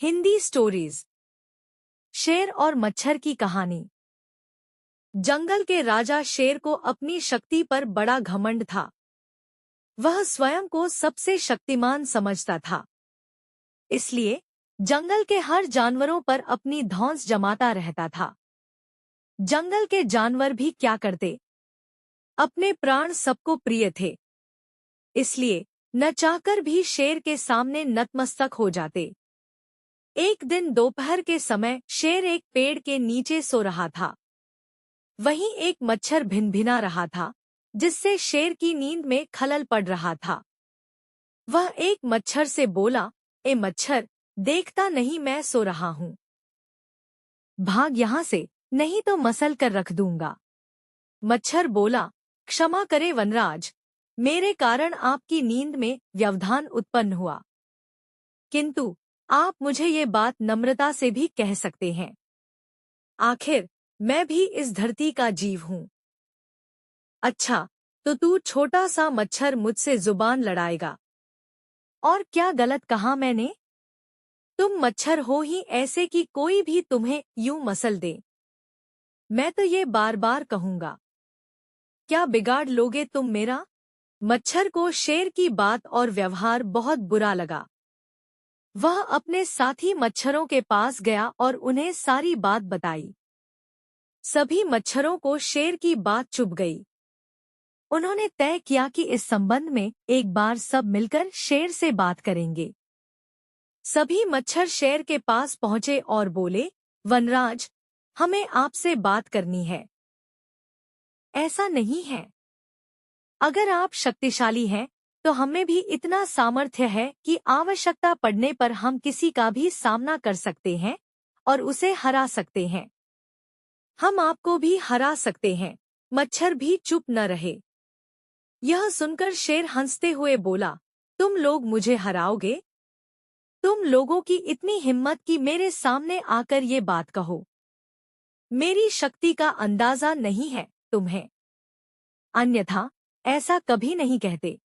Hindi stories. शेर और मच्छर की कहानी। जंगल के राजा शेर को अपनी शक्ति पर बड़ा घमंड था। वह स्वयं को सबसे शक्तिमान समझता था, इसलिए जंगल के हर जानवरों पर अपनी धौंस जमाता रहता था। जंगल के जानवर भी क्या करते, अपने प्राण सबको प्रिय थे, इसलिए न चाहकर भी शेर के सामने नतमस्तक हो जाते। एक दिन दोपहर के समय शेर एक पेड़ के नीचे सो रहा था। वहीं एक मच्छर भिनभिना रहा था, जिससे शेर की नींद में खलल पड़ रहा था। वह एक मच्छर से बोला, ए मच्छर, देखता नहीं मैं सो रहा हूँ, भाग यहाँ से, नहीं तो मसल कर रख दूंगा। मच्छर बोला, क्षमा करे वनराज, मेरे कारण आपकी नींद में व्यवधान उत्पन्न हुआ, किंतु आप मुझे ये बात नम्रता से भी कह सकते हैं। आखिर मैं भी इस धरती का जीव हूँ। अच्छा, तो तू छोटा सा मच्छर मुझसे जुबान लड़ाएगा? और क्या गलत कहा मैंने? तुम मच्छर हो ही ऐसे कि कोई भी तुम्हें यूं मसल दे। मैं तो ये बार बार कहूंगा, क्या बिगाड़ लोगे तुम मेरा? मच्छर को शेर की बात और व्यवहार बहुत बुरा लगा। वह अपने साथी मच्छरों के पास गया और उन्हें सारी बात बताई। सभी मच्छरों को शेर की बात चुभ गई। उन्होंने तय किया कि इस संबंध में एक बार सब मिलकर शेर से बात करेंगे। सभी मच्छर शेर के पास पहुंचे और बोले, वनराज, हमें आपसे बात करनी है। ऐसा नहीं है, अगर आप शक्तिशाली हैं तो हमें भी इतना सामर्थ्य है कि आवश्यकता पड़ने पर हम किसी का भी सामना कर सकते हैं और उसे हरा सकते हैं। हम आपको भी हरा सकते हैं। मच्छर भी चुप न रहे। यह सुनकर शेर हंसते हुए बोला, तुम लोग मुझे हराओगे? तुम लोगों की इतनी हिम्मत कि मेरे सामने आकर ये बात कहो। मेरी शक्ति का अंदाजा नहीं है तुम्हें, अन्यथा ऐसा कभी नहीं कहते।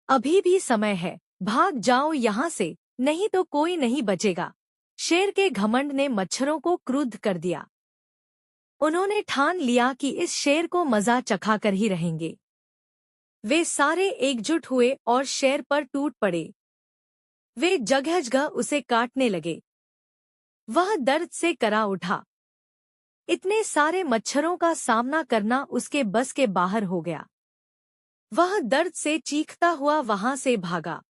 अभी भी समय है, भाग जाओ यहाँ से, नहीं तो कोई नहीं बचेगा। शेर के घमंड ने मच्छरों को क्रुद्ध कर दिया। उन्होंने ठान लिया कि इस शेर को मजा चखाकर ही रहेंगे। वे सारे एकजुट हुए और शेर पर टूट पड़े। वे जगह जगह उसे काटने लगे। वह दर्द से करा उठा। इतने सारे मच्छरों का सामना करना उसके बस के बाहर हो गया। वह दर्द से चीखता हुआ वहां से भागा,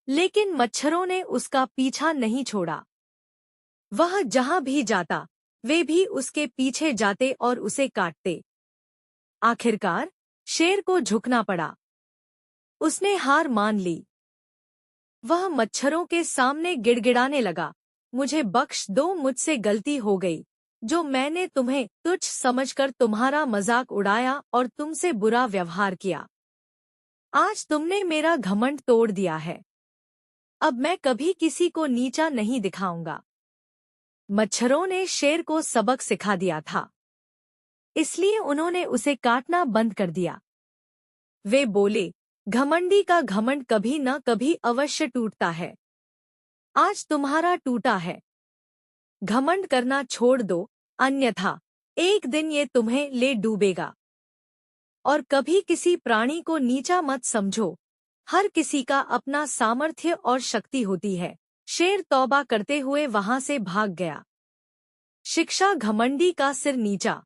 लेकिन मच्छरों ने उसका पीछा नहीं छोड़ा। वह जहां भी जाता, वे भी उसके पीछे जाते और उसे काटते। आखिरकार शेर को झुकना पड़ा। उसने हार मान ली। वह मच्छरों के सामने गिड़गिड़ाने लगा, मुझे बख्श दो, मुझसे गलती हो गई, जो मैंने तुम्हें तुच्छ समझकर तुम्हारा मजाक उड़ाया और तुमसे बुरा व्यवहार किया। आज तुमने मेरा घमंड तोड़ दिया है। अब मैं कभी किसी को नीचा नहीं दिखाऊंगा। मच्छरों ने शेर को सबक सिखा दिया था, इसलिए उन्होंने उसे काटना बंद कर दिया। वे बोले, घमंडी का घमंड कभी न कभी अवश्य टूटता है। आज तुम्हारा टूटा है। घमंड करना छोड़ दो, अन्यथा एक दिन ये तुम्हें ले डूबेगा। और कभी किसी प्राणी को नीचा मत समझो। हर किसी का अपना सामर्थ्य और शक्ति होती है। शेर तौबा करते हुए वहां से भाग गया। शिक्षा घमंडी का सिर नीचा।